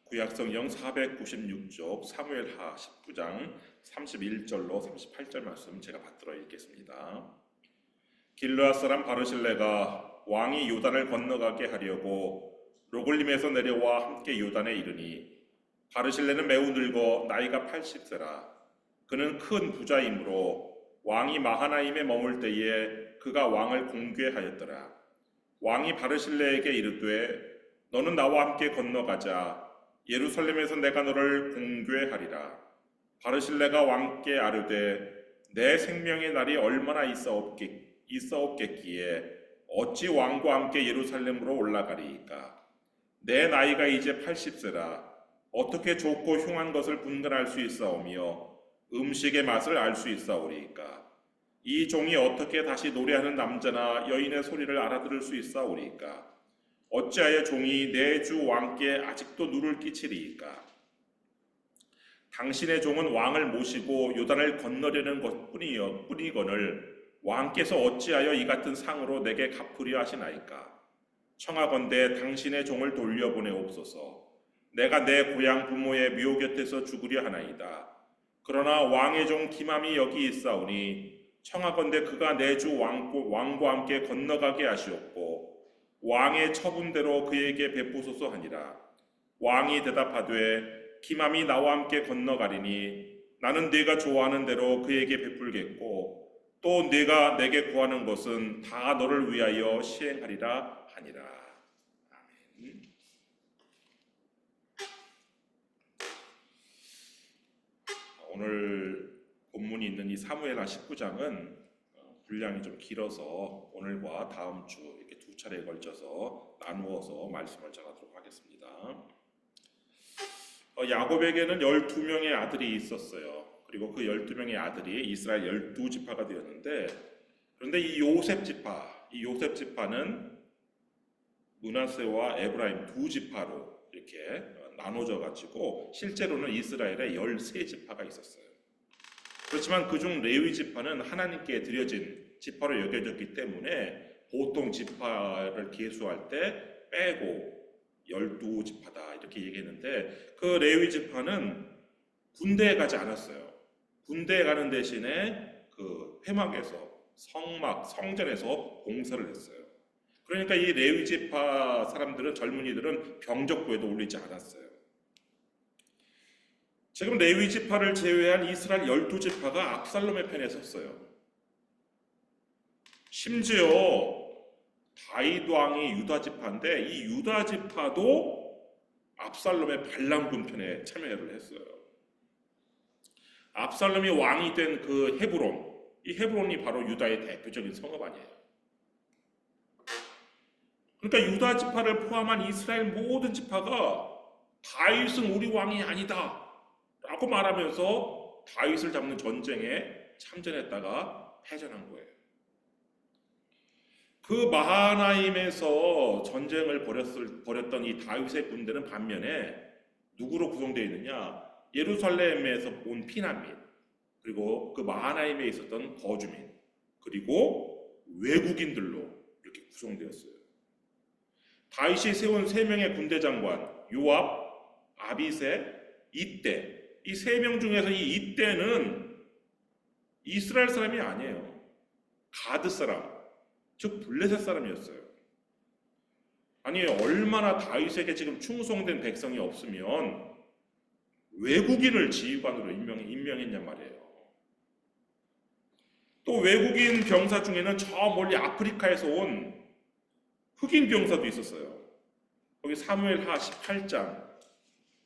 구약성경 496쪽 사무엘하 19장 31절로 38절 말씀 제가 받들어 읽겠습니다. 길르앗 사람 바르실레가 왕이 요단을 건너가게 하려고 로글림에서 내려와 함께 요단에 이르니 바르실레는 매우 늙어 나이가 80세라. 그는 큰 부자이므로 왕이 마하나임에 머물 때에 그가 왕을 공궤하였더라. 왕이 바르실레에게 이르되 너는 나와 함께 건너가자. 예루살렘에서 내가 너를 공궤하리라. 바르실레가 왕께 아뢰되 내 생명의 날이 얼마나 있어없겠기에 어찌 왕과 함께 예루살렘으로 올라가리이까. 내 나이가 이제 80세라. 어떻게 좋고 흉한 것을 분간할 수 있사오며 음식의 맛을 알 수 있사오리이까. 이 종이 어떻게 다시 노래하는 남자나 여인의 소리를 알아들을 수 있사오리이까. 어찌하여 종이 내 주 왕께 아직도 누를 끼치리이까. 당신의 종은 왕을 모시고 요단을 건너려는 것뿐이거늘 왕께서 어찌하여 이 같은 상으로 내게 갚으려 하시나이까. 청하건대 당신의 종을 돌려보내옵소서. 내가 내 고향 부모의 묘 곁에서 죽으려 하나이다. 그러나 왕의 종 기맘이 여기 있사오니 청하건대 그가 내 주 왕과 함께 건너가게 하시옵고 왕의 처분대로 그에게 베푸소서 하니라. 왕이 대답하되 기맘이 나와 함께 건너가리니 나는 네가 좋아하는 대로 그에게 베풀겠고 또 네가 내게 구하는 것은 다 너를 위하여 시행하리라 하니라. 아멘. 오늘 본문이 있는 이 사무엘하 19장은 분량이 좀 길어서 오늘과 다음 주 이렇게 두 차례에 걸쳐서 나누어서 말씀을 전하도록 하겠습니다. 야곱에게는 12명의 아들이 있었어요. 그리고 그 12명의 아들이 이스라엘 12지파가 되었는데, 그런데 이 요셉 지파는 므낫세와 에브라임 두 지파로 이렇게 나눠져 가지고 실제로는 이스라엘에 13지파가 있었어요. 그렇지만 그중 레위 지파는 하나님께 드려진 지파로 여겨졌기 때문에 보통 지파를 계수할 때 빼고 12지파다 이렇게 얘기했는데, 그 레위 지파는 군대에 가지 않았어요. 군대에 가는 대신에 그 회막에서 성전에서 봉사를 했어요. 그러니까 이 레위 지파 사람들은, 젊은이들은 병적부에도 올리지 않았어요. 지금 레위 지파를 제외한 이스라엘 12지파가 압살롬의 편에 섰어요. 심지어 다윗 왕이 유다 지파인데 이 유다 지파도 압살롬의 반란군 편에 참여를 했어요. 압살롬이 왕이 된 그 헤브론, 이 헤브론이 바로 유다의 대표적인 성읍 아니에요. 그러니까 유다 지파를 포함한 이스라엘 모든 지파가 다윗은 우리 왕이 아니다 라고 말하면서 다윗을 잡는 전쟁에 참전했다가 패전한 거예요. 그 마하나임에서 전쟁을 벌였던 이 다윗의 군대는 반면에 누구로 구성되어 있느냐? 예루살렘에서 온 피난민, 그리고 그 마하나임에 있었던 거주민, 그리고 외국인들로 이렇게 구성되었어요. 다윗이 세운 3명의 군대 장관 요압, 아비새, 이떼, 이 3명 중에서 이 이떼는 이스라엘 사람이 아니에요. 가드 사람, 즉 블레셋 사람이었어요. 아니, 얼마나 다윗에게 지금 충성된 백성이 없으면 외국인을 지휘관으로 임명했냔 말이에요. 또 외국인 병사 중에는 저 멀리 아프리카에서 온 흑인 병사도 있었어요. 거기 사무엘하 18장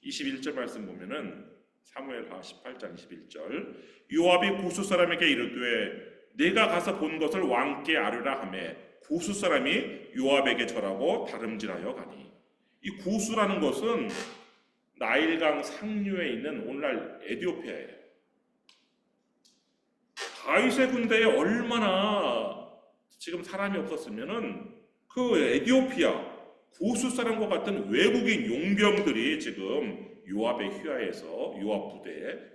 21절 말씀 보면은, 사무엘하 18장 21절, 요압이 구스 사람에게 이르되 내가 가서 본 것을 왕께 아뢰라 하매 구스 사람이 요압에게 절하고 다름질하여 가니. 이 구스라는 것은 나일강 상류에 있는 오늘날 에티오피아예요. 다윗의 군대에 얼마나 지금 사람이 없었으면은 그 에티오피아 구스 사람과 같은 외국인 용병들이 지금 요압의 휘하에서 요압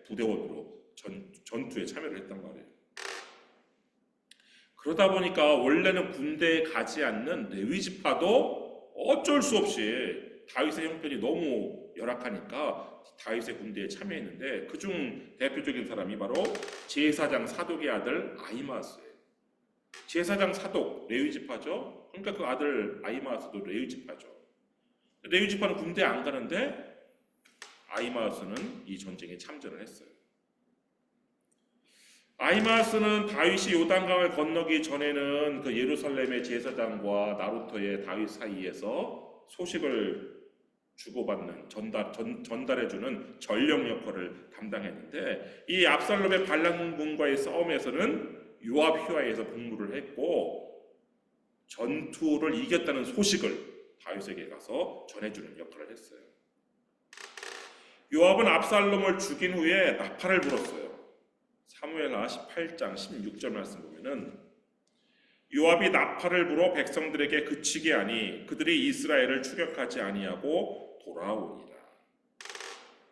부대원으로 전투에 참여를 했단 말이에요. 그러다 보니까 원래는 군대에 가지 않는 레위 지파도 어쩔 수 없이 다윗의 형편이 너무 열악하니까 다윗의 군대에 참여했는데 그중 대표적인 사람이 바로 제사장 사독의 아들 아히마스예요. 제사장 사독 레위 지파죠. 그러니까 그 아들 아히마스도 레위 지파죠. 레위 지파는 군대에 안 가는데 아히마스는 이 전쟁에 참전을 했어요. 아히마스는 다윗이 요단강을 건너기 전에는 그 예루살렘의 제사장과 나루토의 다윗 사이에서 소식을 주고받는 전달해주는 전령 역할을 담당했는데 이 압살롬의 반란군과의 싸움에서는 요압 휘하에서 복무를 했고 전투를 이겼다는 소식을 다윗에게 가서 전해주는 역할을 했어요. 요압은 압살롬을 죽인 후에 나팔을 불었어요. 사무엘하 18장 16절 말씀 보면은 요압이 나팔을 불어 백성들에게 그치게 하니 그들이 이스라엘을 추격하지 아니하고 돌아오니라.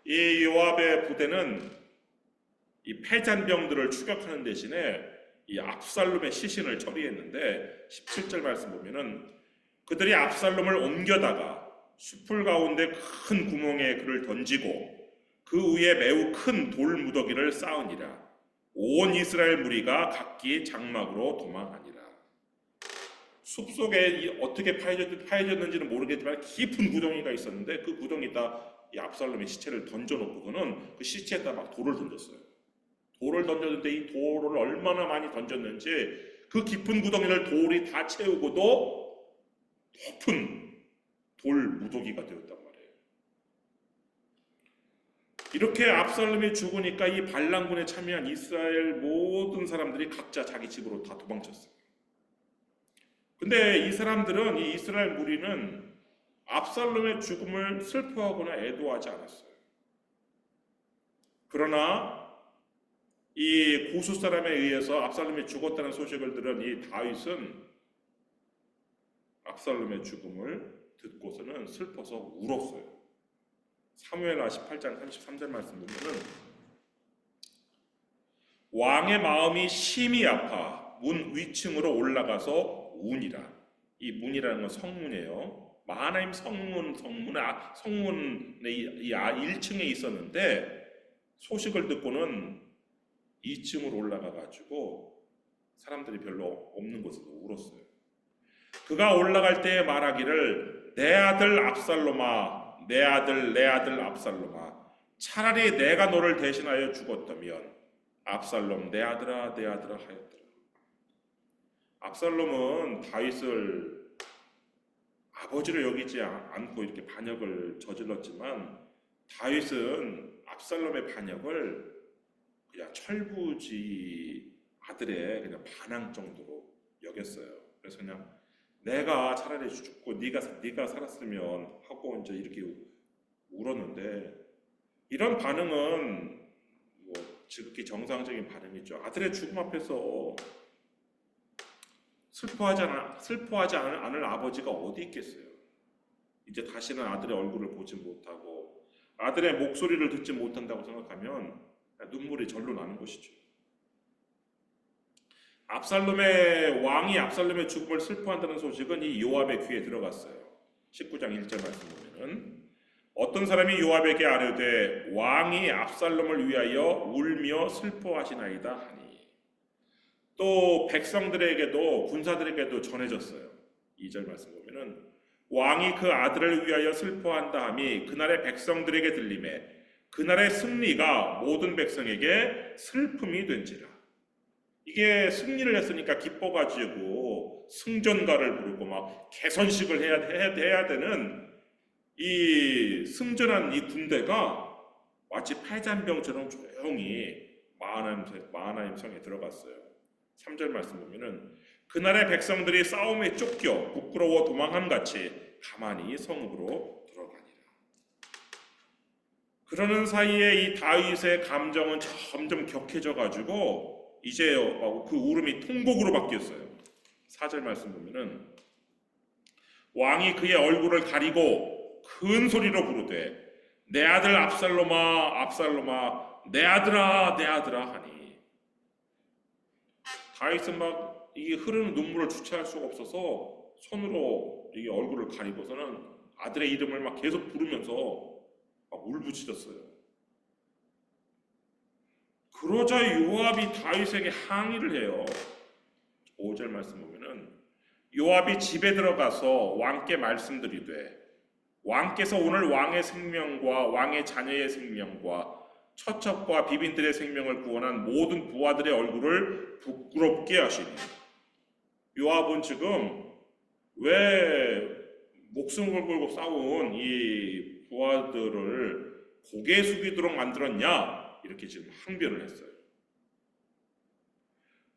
이 요압의 부대는 이 패잔병들을 추격하는 대신에 이 압살롬의 시신을 처리했는데 17절 말씀 보면은 그들이 압살롬을 옮겨다가 숲풀 가운데 큰 구멍에 그를 던지고 그 위에 매우 큰 돌 무더기를 쌓으니라. 온 이스라엘 무리가 각기 장막으로 도망하니라. 숲속에 어떻게 파여졌는지는 모르겠지만 깊은 구덩이가 있었는데 그 구덩이에다 이 압살롬의 시체를 던져놓고서는 그 시체에다 막 돌을 던졌어요. 돌을 던졌는데 이 돌을 얼마나 많이 던졌는지 그 깊은 구덩이를 돌이 다 채우고도 높은 돌 무더기가 되었단 말이에요. 이렇게 압살롬이 죽으니까 이 반란군에 참여한 이스라엘 모든 사람들이 각자 자기 집으로 다 도망쳤어요. 근데 이 사람들은, 이 이스라엘 무리는 압살롬의 죽음을 슬퍼하거나 애도하지 않았어요. 그러나 이 고수 사람에 의해서 압살롬이 죽었다는 소식을 들은 이 다윗은 압살롬의 죽음을 듣고서는 슬퍼서 울었어요. 사무엘하 18장 33절 말씀 보면은 왕의 마음이 심히 아파 문 위층으로 올라가서 우니라. 이 문이라는 건 성문이에요. 마하나임 성문에 1층에 있었는데 소식을 듣고는 2층으로 올라가 가지고 사람들이 별로 없는 곳에서 울었어요. 그가 올라갈 때 말하기를 내 아들 압살롬아 내 아들 압살롬아 차라리 내가 너를 대신하여 죽었다면 압살롬 내 아들아 하였더라. 압살롬은 다윗을 아버지로 여기지 않고 이렇게 반역을 저질렀지만 다윗은 압살롬의 반역을 그냥 철부지 아들의 그냥 반항 정도로 여겼어요. 그래서 그냥 내가 차라리 죽고 네가 살았으면 하고 이제 이렇게 울었는데 이런 반응은 뭐 지극히 정상적인 반응이죠. 아들의 죽음 앞에서 슬퍼하지 않을 아버지가 어디 있겠어요. 이제 다시는 아들의 얼굴을 보지 못하고 아들의 목소리를 듣지 못한다고 생각하면 눈물이 절로 나는 것이죠. 왕이 압살롬의 죽음을 슬퍼한다는 소식은 이 요압의 귀에 들어갔어요. 19장 1절 말씀 보면은 어떤 사람이 요압에게 아뢰되 왕이 압살롬을 위하여 울며 슬퍼하시나이다 하니 또 백성들에게도 군사들에게도 전해졌어요. 2절 말씀 보면은 왕이 그 아들을 위하여 슬퍼한다 함이 그날의 백성들에게 들리매 그날의 승리가 모든 백성에게 슬픔이 된지라. 이게 승리를 했으니까 기뻐가지고 승전가를 부르고 막 개선식을 해야 되는 이 승전한 이 군대가 마치 패잔병처럼 조용히 마하나임 성에 들어갔어요. 3절 말씀 보면은 그날의 백성들이 싸움에 쫓겨 부끄러워 도망한 같이 가만히 성읍으로 들어가니라. 그러는 사이에 이 다윗의 감정은 점점 격해져 가지고 이제 그 울음이 통곡으로 바뀌었어요. 4절 말씀 보면은 왕이 그의 얼굴을 가리고 큰 소리로 부르되 내 아들 압살롬아 내 아들아 하니 다윗은 막 이 흐르는 눈물을 주체할 수가 없어서 손으로 이 얼굴을 가리고서는 아들의 이름을 막 계속 부르면서 막 울부짖었어요. 그러자 요압이 다윗에게 항의를 해요. 5절 말씀 보면은 요압이 집에 들어가서 왕께 말씀드리되 왕께서 오늘 왕의 생명과 왕의 자녀의 생명과 처첩과 비빈들의 생명을 구원한 모든 부하들의 얼굴을 부끄럽게 하시니. 요압은 지금 왜 목숨을 걸고 싸운 이 부하들을 고개 숙이도록 만들었냐, 이렇게 지금 항변을 했어요.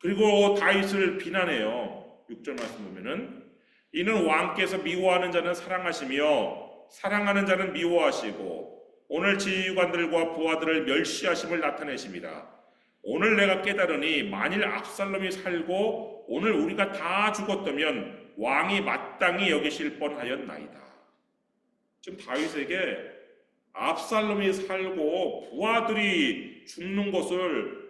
그리고 다윗을 비난해요. 6절 말씀 보면은 이는 왕께서 미워하는 자는 사랑하시며 사랑하는 자는 미워하시고 오늘 지휘관들과 부하들을 멸시하심을 나타내십니다. 오늘 내가 깨달으니 만일 압살롬이 살고 오늘 우리가 다 죽었다면 왕이 마땅히 여기실 뻔하였나이다. 지금 다윗에게 압살롬이 살고 부하들이 죽는 것을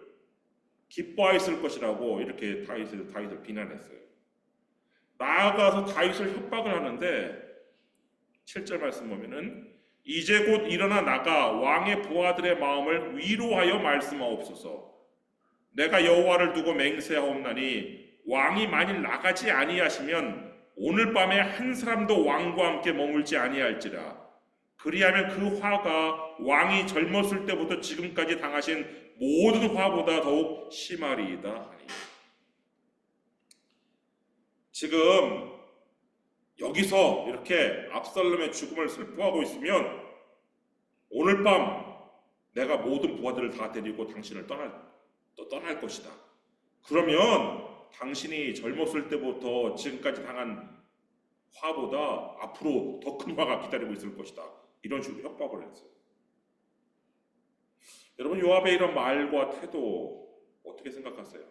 기뻐했을 것이라고 이렇게 다윗을 비난했어요. 나아가서 다윗을 협박을 하는데 7절 말씀 보면은 이제 곧 일어나 나가 왕의 부하들의 마음을 위로하여 말씀하옵소서. 내가 여호와를 두고 맹세하옵나니 왕이 만일 나가지 아니하시면 오늘 밤에 한 사람도 왕과 함께 머물지 아니할지라. 그리하면 그 화가 왕이 젊었을 때부터 지금까지 당하신 모든 화보다 더욱 심하리이다 하니. 지금 여기서 이렇게 압살롬의 죽음을 슬퍼하고 있으면 오늘 밤 내가 모든 부하들을 다 데리고 당신을 떠날 것이다. 그러면 당신이 젊었을 때부터 지금까지 당한 화보다 앞으로 더 큰 화가 기다리고 있을 것이다. 이런 식으로 협박을 했어요. 여러분, 요압의 이런 말과 태도 어떻게 생각하세요?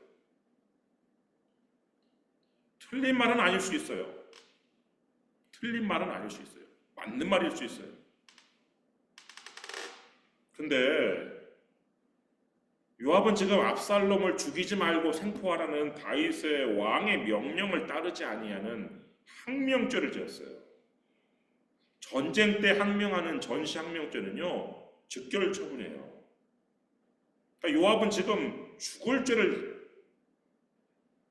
틀린 말은 아닐 수 있어요. 틀린 말은 아닐 수 있어요. 맞는 말일 수 있어요. 근데 요압은 지금 압살롬을 죽이지 말고 생포하라는 다윗의 왕의 명령을 따르지 아니하는 항명죄를 지었어요. 전쟁 때 항명하는 전시항명죄는요, 즉결 처분이에요. 그러니까 요압은 지금 죽을 죄를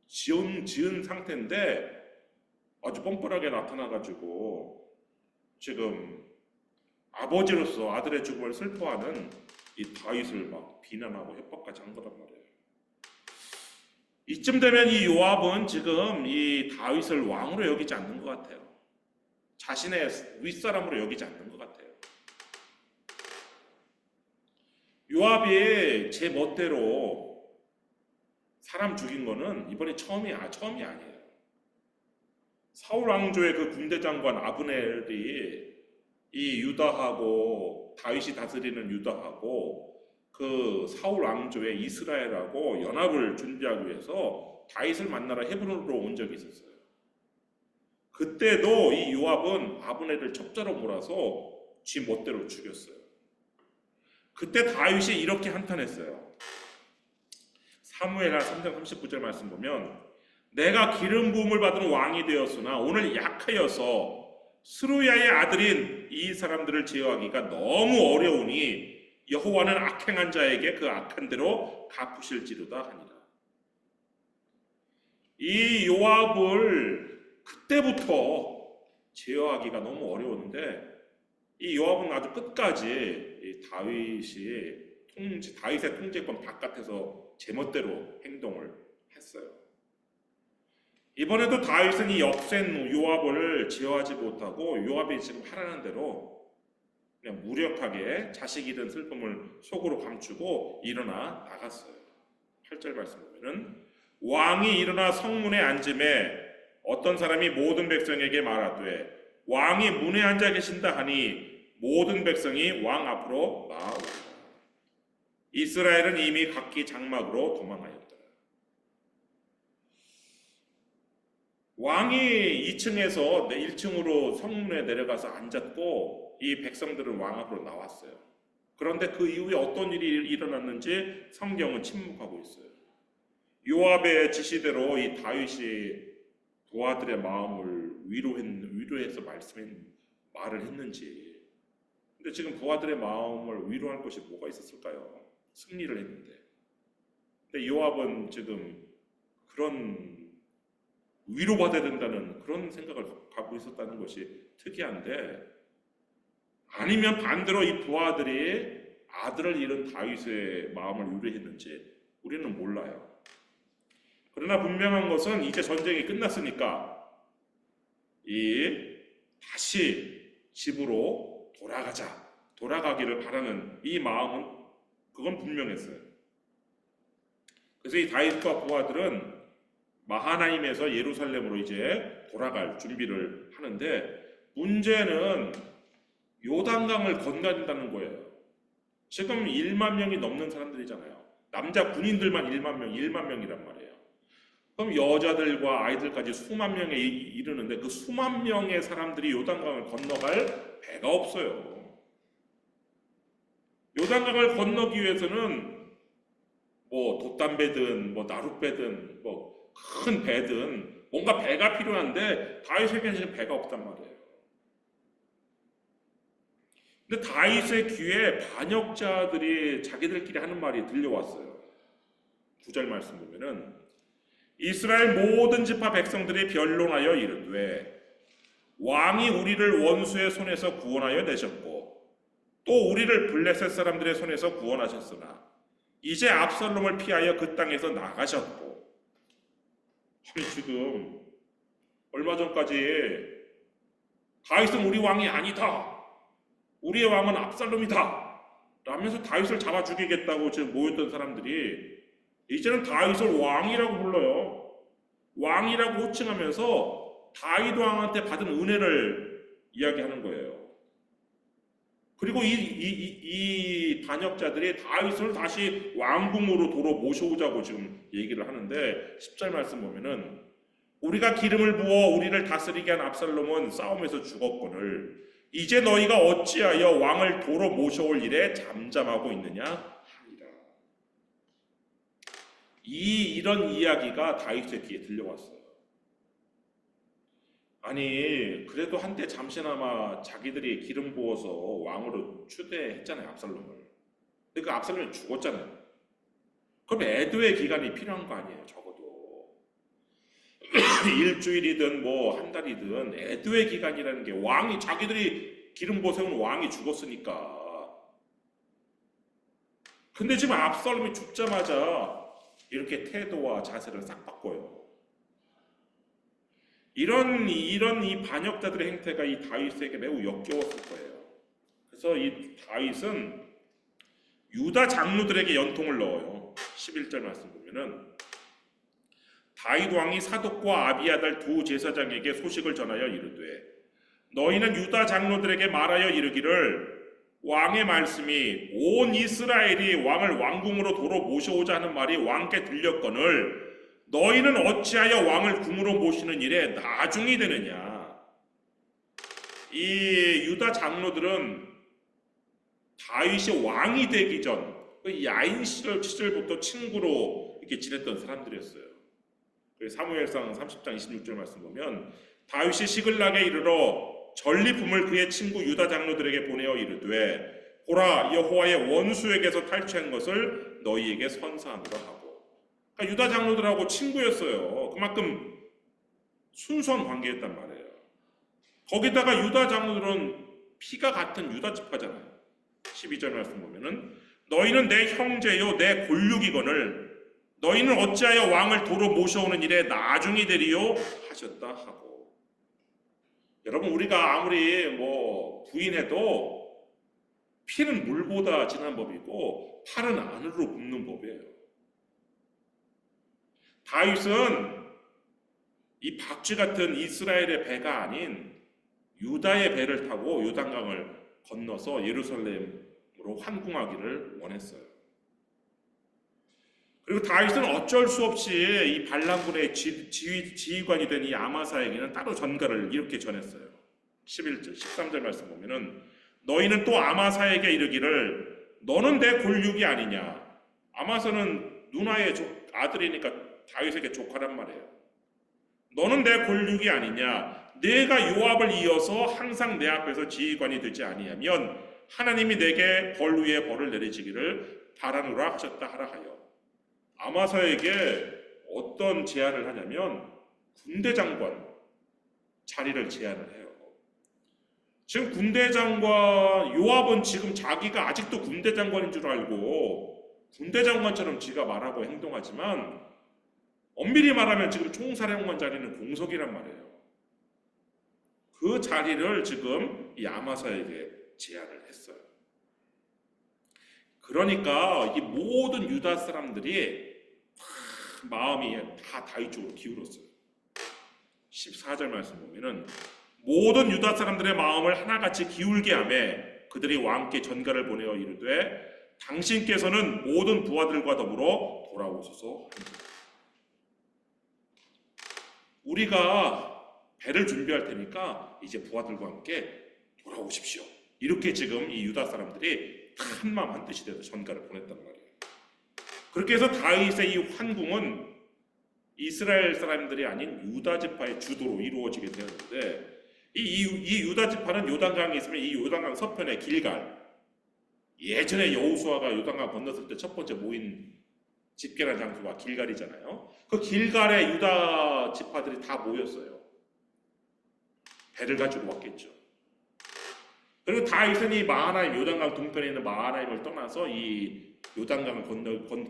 지은 상태인데 아주 뻔뻔하게 나타나가지고 지금 아버지로서 아들의 죽음을 슬퍼하는 이 다윗을 막 비난하고 협박까지 한 거란 말이에요. 이쯤 되면 이 요압은 지금 이 다윗을 왕으로 여기지 않는 것 같아요. 자신의 윗사람으로 여기지 않는 것 같아요. 요압이 제 멋대로 사람 죽인 거는 이번에 처음이 아니에요. 사울 왕조의 그 군대 장관 아브넬이 이 유다하고 다윗이 다스리는 유다하고 그 사울 왕조의 이스라엘하고 연합을 준비하기 위해서 다윗을 만나러 헤브론으로 온 적이 있었어요. 그때도 이 요압은 아브넬을 첩자로 몰아서 지 멋대로 죽였어요. 그때 다윗이 이렇게 한탄했어요. 사무엘하 3장 39절 말씀 보면 내가 기름 부음을 받은 왕이 되었으나 오늘 약하여서 스루야의 아들인 이 사람들을 제어하기가 너무 어려우니 여호와는 악행한 자에게 그 악한 대로 갚으실지로다 하니라. 이 요압을 그때부터 제어하기가 너무 어려웠는데 이 요압은 아주 끝까지 이 다윗의 통제권 바깥에서 제멋대로 행동을 했어요. 이번에도 다윗은 이 역센 요압을 제어하지 못하고 요압이 지금 하라는 대로 그냥 무력하게 자식 잃은 슬픔을 속으로 감추고 일어나 나갔어요. 8절 말씀 보면은 왕이 일어나 성문에 앉음에 어떤 사람이 모든 백성에게 말하되 왕이 문에 앉아 계신다 하니 모든 백성이 왕 앞으로 나아오니라. 이스라엘은 이미 각기 장막으로 도망하였더라. 왕이 2층에서 1층으로 성문에 내려가서 앉았고 이 백성들은 왕 앞으로 나왔어요. 그런데 그 이후에 어떤 일이 일어났는지 성경은 침묵하고 있어요. 요압의 지시대로 이 다윗이 부하들의 마음을 위로해서 말을 했는지. 근데 지금 부하들의 마음을 위로할 것이 뭐가 있었을까요? 승리를 했는데. 근데 요압은 지금 그런 위로받아야 된다는 그런 생각을 갖고 있었다는 것이 특이한데, 아니면 반대로 이 부하들이 아들을 잃은 다윗의 마음을 위로했는지 우리는 몰라요. 그러나 분명한 것은 이제 전쟁이 끝났으니까 다시 집으로 돌아가기를 바라는 이 마음은 그건 분명했어요. 그래서 이 다윗과 부하들은 마하나임에서 예루살렘으로 이제 돌아갈 준비를 하는데, 문제는 요단강을 건너야 된다는 거예요. 지금 1만 명이 넘는 사람들이잖아요. 남자 군인들만 1만 명이란 말이에요. 그럼 여자들과 아이들까지 수만 명에 이르는데 그 수만 명의 사람들이 요단강을 건너갈 배가 없어요. 요단강을 건너기 위해서는 뭐 돛담배든 뭐 나룻배든 뭐 큰 배든 뭔가 배가 필요한데 다윗에게는 지금 배가 없단 말이에요. 근데 다윗의 귀에 반역자들이 자기들끼리 하는 말이 들려왔어요. 9절 말씀 보면은 이스라엘 모든 지파 백성들이 변론하여 이르되 왕이 우리를 원수의 손에서 구원하여 내셨고 또 우리를 블레셋 사람들의 손에서 구원하셨으나 이제 압살롬을 피하여 그 땅에서 나가셨고. 아니, 지금 얼마 전까지 다윗은 우리 왕이 아니다, 우리의 왕은 압살롬이다 라면서 다윗을 잡아 죽이겠다고 지금 모였던 사람들이 이제는 다윗을 왕이라고 불러요. 왕이라고 호칭하면서 다윗 왕한테 받은 은혜를 이야기하는 거예요. 그리고 이 반역자들이 다윗을 다시 왕궁으로 도로 모셔오자고 지금 얘기를 하는데, 10절 말씀 보면은 우리가 기름을 부어 우리를 다스리게 한 압살롬은 싸움에서 죽었거늘 이제 너희가 어찌하여 왕을 도로 모셔올 일에 잠잠하고 있느냐 하니라. 이런 이야기가 다윗의 귀에 들려왔어요. 아니, 그래도 한때 잠시나마 자기들이 기름 부어서 왕으로 추대했잖아요, 압살롬을. 근데 그 압살롬이 죽었잖아요. 그럼 애도의 기간이 필요한 거 아니에요, 적어도. 일주일이든 뭐 한 달이든 애도의 기간이라는 게, 왕이 자기들이 기름 부어 세운 왕이 죽었으니까. 근데 지금 압살롬이 죽자마자 이렇게 태도와 자세를 싹 바꿔요. 이런 이 반역자들의 행태가 이 다윗에게 매우 역겨웠을 거예요. 그래서 이 다윗은 유다 장로들에게 연통을 넣어요. 11절 말씀 보면은 다윗 왕이 사독과 아비아달 두 제사장에게 소식을 전하여 이르되 너희는 유다 장로들에게 말하여 이르기를 왕의 말씀이 온 이스라엘이 왕을 왕궁으로 도로 모셔오자 하는 말이 왕께 들렸거늘 너희는 어찌하여 왕을 궁으로 모시는 일에 나중이 되느냐. 이 유다 장로들은 다윗이 왕이 되기 전 야인 시절부터 친구로 이렇게 지냈던 사람들이었어요. 사무엘상 30장 26절 말씀 보면 다윗이 시글락에 이르러 전리품을 그의 친구 유다 장로들에게 보내어 이르되 보라, 여호와의 원수에게서 탈취한 것을 너희에게 선사하노라 하고. 그러니까 유다 장로들하고 친구였어요. 그만큼 순수한 관계였단 말이에요. 거기다가 유다 장로들은 피가 같은 유다 지파잖아요. 12절 말씀 보면은 너희는 내 형제요 내 골육이거늘 너희는 어찌하여 왕을 도로 모셔오는 일에 나중이 되리요 하셨다 하고. 여러분, 우리가 아무리 뭐 부인해도 피는 물보다 진한 법이고 팔은 안으로 굽는 법이에요. 다윗은 이 박쥐 같은 이스라엘의 배가 아닌 유다의 배를 타고 요단강을 건너서 예루살렘으로 환궁하기를 원했어요. 그리고 다윗은 어쩔 수 없이 이 반란군의 지휘관이 된 이 아마사에게는 따로 전가를 이렇게 전했어요. 11절, 13절 말씀 보면은 너희는 또 아마사에게 이르기를 너는 내 골육이 아니냐. 아마사는 누나의 아들이니까 다윗에게 조카란 말이에요. 너는 내 골육이 아니냐. 내가 요압을 이어서 항상 내 앞에서 지휘관이 되지 아니하면 하나님이 내게 벌 위에 벌을 내리시기를 바라노라 하셨다 하라 하여. 아마사에게 어떤 제안을 하냐면 군대 장관 자리를 제안을 해요. 지금 군대 장관 요압은 지금 자기가 아직도 군대 장관인 줄 알고 군대 장관처럼 지가 말하고 행동하지만 엄밀히 말하면 지금 총사령관 자리는 공석이란 말이에요. 그 자리를 지금 이 아마사에게 제안을 했어요. 그러니까 이 모든 유다 사람들이 마음이 다 다윗 쪽으로 기울었어요. 14절 말씀 보면은 모든 유다 사람들의 마음을 하나같이 기울게 하며 그들이 왕께 전가를 보내어 이르되 당신께서는 모든 부하들과 더불어 돌아오소서. 우리가 배를 준비할 테니까 이제 부하들과 함께 돌아오십시오. 이렇게 지금 이 유다 사람들이 한마음 한뜻이 돼서 전가를 보냈단 말이에요. 그렇게 해서 다윗의 이 환궁은 이스라엘 사람들이 아닌 유다 지파의 주도로 이루어지게 되었는데 이 유다 지파는 요단강이 있으면 이 요단강 서편의 길갈, 예전에 여호수아가 요단강 건넜을 때 첫 번째 모인 집결한 장소가 길갈이잖아요. 그 길갈에 유다 지파들이 다 모였어요. 배를 가지고 왔겠죠. 그리고 다윗은 이 마하나임, 요단강 동편에 있는 마하나임을 떠나서 이 요단강을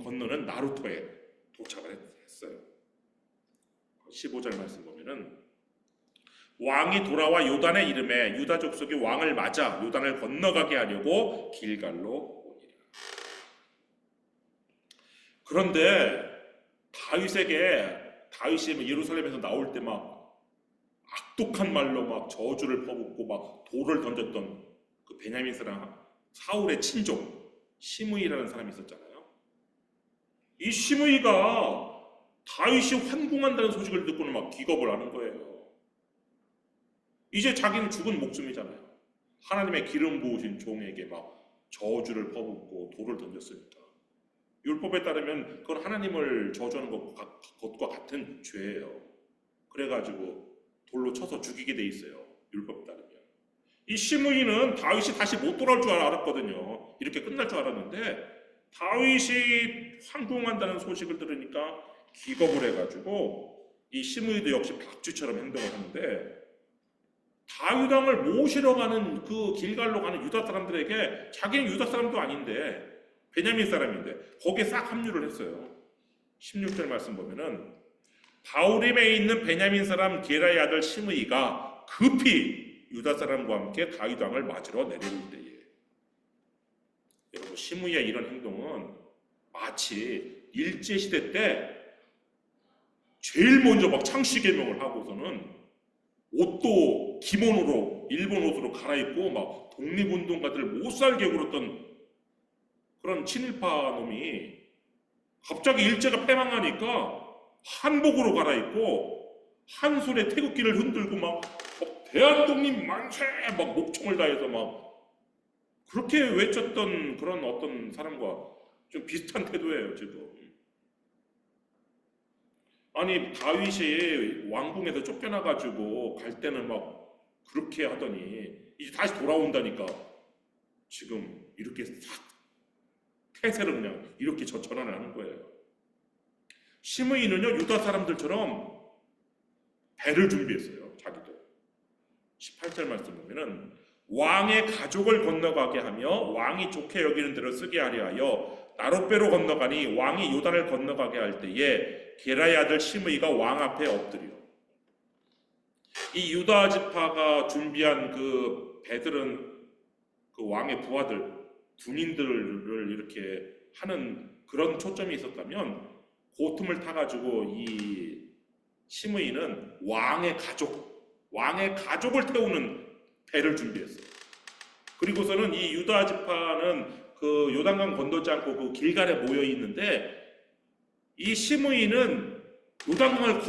건너는 나루토에 도착을 했어요. 15절 말씀 보면은 왕이 돌아와 요단의 이름에 유다 족속이 왕을 맞아 요단을 건너가게 하려고 길갈로 오니라. 그런데 다윗이 예루살렘에서 나올 때 막 악독한 말로 막 저주를 퍼붓고 막 돌을 던졌던 그 베냐민 사람 사울의 친족 시므이라는 사람이 있었잖아요. 이 시므이가 다윗이 환궁한다는 소식을 듣고는 막 기겁을 하는 거예요. 이제 자기는 죽은 목숨이잖아요. 하나님의 기름 부으신 종에게 막 저주를 퍼붓고 돌을 던졌으니까. 율법에 따르면 그건 하나님을 저주하는 것과 같은 죄예요. 그래가지고 돌로 쳐서 죽이게 돼 있어요. 율법에 따르면. 이 시므이는 다윗이 다시 못 돌아올 줄 알았거든요. 이렇게 끝날 줄 알았는데 다윗이 환궁한다는 소식을 들으니까 기겁을 해가지고 이 시므이도 역시 박쥐처럼 행동을 하는데 다윗 왕을 모시러 가는 그 길갈로 가는 유다 사람들에게 자기는 유다 사람도 아닌데 베냐민 사람인데 거기에 싹 합류를 했어요. 16절 말씀 보면은 바울임에 있는 베냐민 사람 게라의 아들 시므이가 급히 유다 사람과 함께 다윗 왕을 맞으러 내려올 때에 여러분 시므이의 이런 행동은 마치 일제시대 때 제일 먼저 막 창씨개명을 하고서는 옷도 기모노로 일본 옷으로 갈아입고 막 독립운동가들 못 살게 굴었던 그런 친일파 놈이 갑자기 일제가 패망하니까 한복으로 갈아입고 한손에 태극기를 흔들고 막 대한독립 만세 막 목청을 다해서 막 그렇게 외쳤던 그런 어떤 사람과 좀 비슷한 태도예요 지금. 아니 다윗이 왕궁에서 쫓겨나가지고 갈 때는 막 그렇게 하더니 이제 다시 돌아온다니까 지금 이렇게 싹 태세를 그냥 이렇게 전환을 하는 거예요. 시므이는요 유다 사람들처럼 배를 준비했어요. 자기도 18절 말씀 보면은 왕의 가족을 건너가게 하며 왕이 좋게 여기는 대로 쓰게 하려 하여 나룻배로 건너가니 왕이 요단을 건너가게 할 때에 게라의 아들 시므이가 왕 앞에 엎드려. 이 유다 지파가 준비한 그 배들은 그 왕의 부하들 군인들을 이렇게 하는 그런 초점이 있었다면 그 틈을 타가지고 이 시므이는 왕의 가족을 태우는 배를 준비했어요. 그리고서는 이 유다 지파는 그 요단강 건너지 않고 그 길갈에 모여 있는데 이 시므이는 요단강을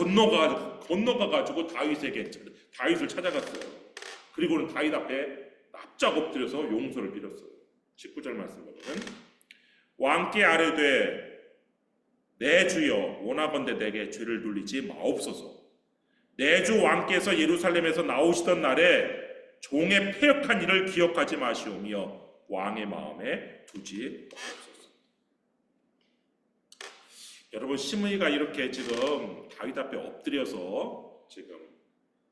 건너가가지고 다윗을 찾아갔어요. 그리고는 다윗 앞에 납작 엎드려서 용서를 빌었어요. 19절 말씀 보면 왕께 아뢰되 내 주여 원하건대 내게 죄를 돌리지 마옵소서. 내 주 왕께서 예루살렘에서 나오시던 날에 종의 패역한 일을 기억하지 마시오며 왕의 마음에 두지 마옵소서. 여러분, 시므이가 이렇게 지금 다윗 앞에 엎드려서 지금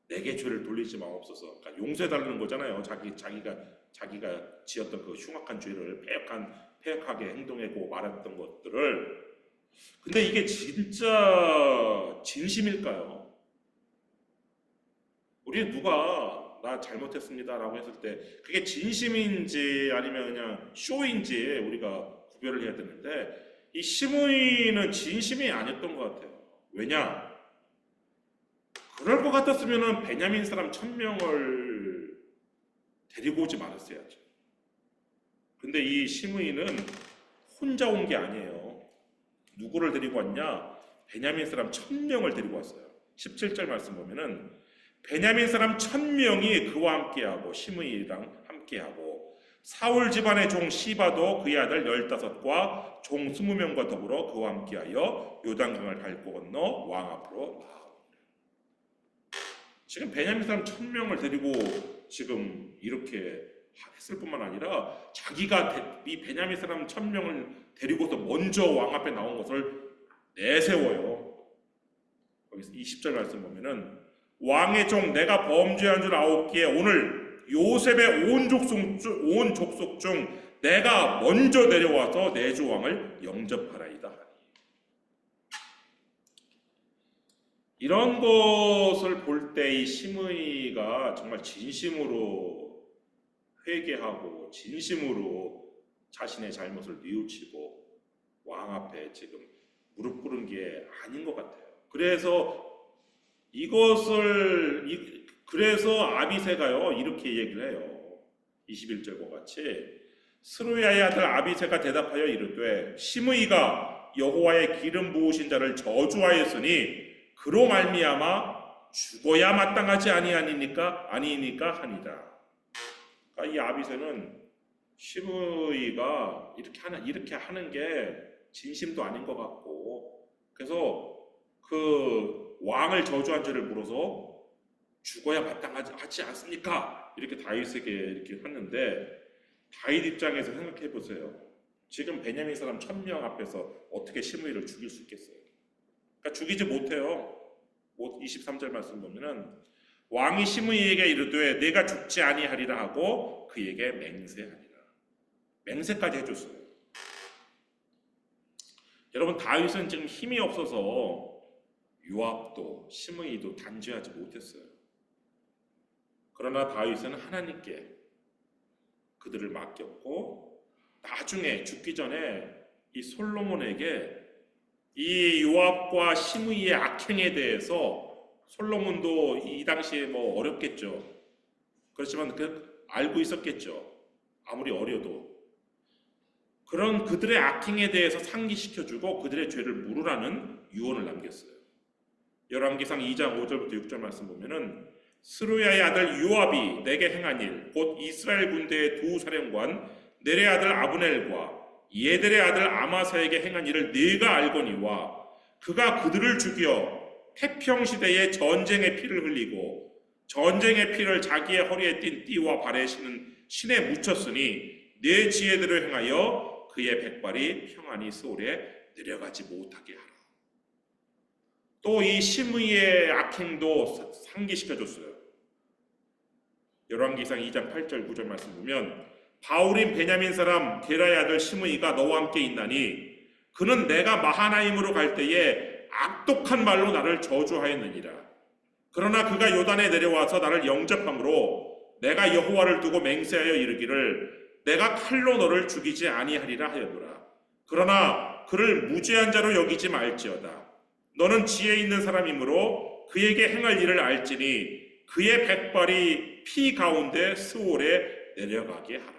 내게 죄를 돌리지 마옵소서. 그러니까 용서해 달라는 거잖아요. 자기가 지었던 그 흉악한 죄를 패역하게 행동하고 말했던 것들을. 근데 이게 진짜 진심일까요? 우리 누가 나 잘못했습니다라고 했을 때 그게 진심인지 아니면 그냥 쇼인지 우리가 구별을 해야 되는데, 이 시므이는 진심이 아니었던 것 같아요. 왜냐? 그럴 것 같았으면 베냐민 사람 1000명을 데리고 오지 말았어야죠. 근데 이 시므이는 혼자 온 게 아니에요. 누구를 데리고 왔냐? 베냐민 사람 1000명을 데리고 왔어요. 17절 말씀 보면은 베냐민 사람 1000명이 그와 함께하고 시므이랑 함께하고 사울 집안의 종 시바도 그의 아들 15과 종 20명과 더불어 그와 함께하여 요단강을 밟고 건너 왕 앞으로 나아갑니다. 지금 베냐민 사람 1000명을 데리고 지금 이렇게 했을 뿐만 아니라 자기가 이 베냐민 사람 1000명을 데리고서 먼저 왕 앞에 나온 것을 내세워요. 여기서 20절 말씀 보면은 왕의 종 내가 범죄한 줄 아옵기에 오늘 요셉의 온 족속 중 내가 먼저 내려와서 내 주 왕을 영접하라이다. 이런 것을 볼 때 이 시므이가 정말 진심으로 회개하고 진심으로 자신의 잘못을 뉘우치고 왕 앞에 지금 무릎 꿇은 게 아닌 것 같아요. 그래서 아비새가요 이렇게 얘기를 해요. 21절과 같이 스루야의 아들 아비새가 대답하여 이르되 시므이가 여호와의 기름 부으신 자를 저주하였으니 그로 말미암아 죽어야 마땅하지 아니니까 하니라. 그러니까 이 아비새는 시므이가 이렇게 하는 게 진심도 아닌 것 같고, 그래서 그 왕을 저주한 죄를 물어서 죽어야 마땅하지 않습니까? 이렇게 다윗에게 이렇게 했는데, 다윗 입장에서 생각해 보세요. 지금 베냐민 사람 1000명 앞에서 어떻게 시므이를 죽일 수 있겠어요? 그러니까 죽이지 못해요. 23절 말씀 보면은 왕이 시므이에게 이르되 내가 죽지 아니하리라 하고 그에게 맹세하니라. 맹세까지 해줬어요. 여러분, 다윗은 지금 힘이 없어서 요압도 시므이도 단죄하지 못했어요. 그러나 다윗은 하나님께 그들을 맡겼고, 나중에 죽기 전에 이 솔로몬에게 이 요압과 시므이의 악행에 대해서, 솔로몬도 이 당시에 뭐 어렵겠죠. 그렇지만 알고 있었겠죠. 아무리 어려도. 그런 그들의 악행에 대해서 상기시켜주고 그들의 죄를 물으라는 유언을 남겼어요. 열왕기상 2장 5절부터 6절 말씀 보면은 스루야의 아들 요압이 내게 행한 일, 곧 이스라엘 군대의 두 사령관 넬의 아들 아브넬과 예델의 아들 아마사에게 행한 일을 네가 알거니와 그가 그들을 죽여 태평시대에 전쟁의 피를 흘리고 전쟁의 피를 자기의 허리에 띤 띠와 발에 신에 묻혔으니 네 지혜대로 행하여 그의 백발이 평안히 스올에 내려가지 못하게 하라. 또 이 시므이의 악행도 상기시켜줬어요. 열왕기상 2장 8절 9절 말씀 보면 바울인 베냐민 사람 게라의 아들 시므이가 너와 함께 있나니 그는 내가 마하나임으로 갈 때에 악독한 말로 나를 저주하였느니라. 그러나 그가 요단에 내려와서 나를 영접함으로 내가 여호와를 두고 맹세하여 이르기를 내가 칼로 너를 죽이지 아니하리라 하였노라. 그러나 그를 무죄한 자로 여기지 말지어다. 너는 지혜 있는 사람이므로 그에게 행할 일을 알지니 그의 백발이 피 가운데 스올에 내려가게 하라.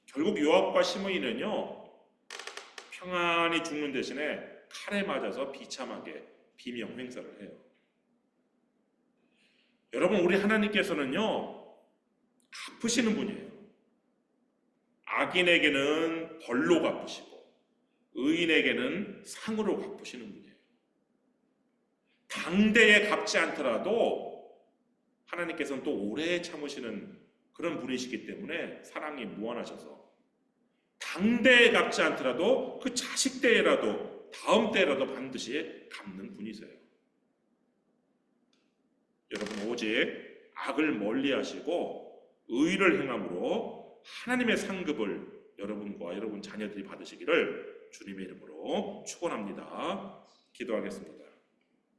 결국 요압과 시므이는요 평안히 죽는 대신에 칼에 맞아서 비참하게 비명 행사를 해요. 여러분, 우리 하나님께서는요 갚으시는 분이에요. 악인에게는 벌로 갚으시고 의인에게는 상으로 갚으시는 분이에요. 당대에 갚지 않더라도 하나님께서는 또 오래 참으시는 그런 분이시기 때문에 사랑이 무한하셔서 당대에 갚지 않더라도 그 자식 때라도 다음 때라도 반드시 갚는 분이세요. 여러분 오직 악을 멀리하시고 의를 행함으로 하나님의 상급을 여러분과 여러분 자녀들이 받으시기를 주님의 이름으로 축원합니다. 기도하겠습니다.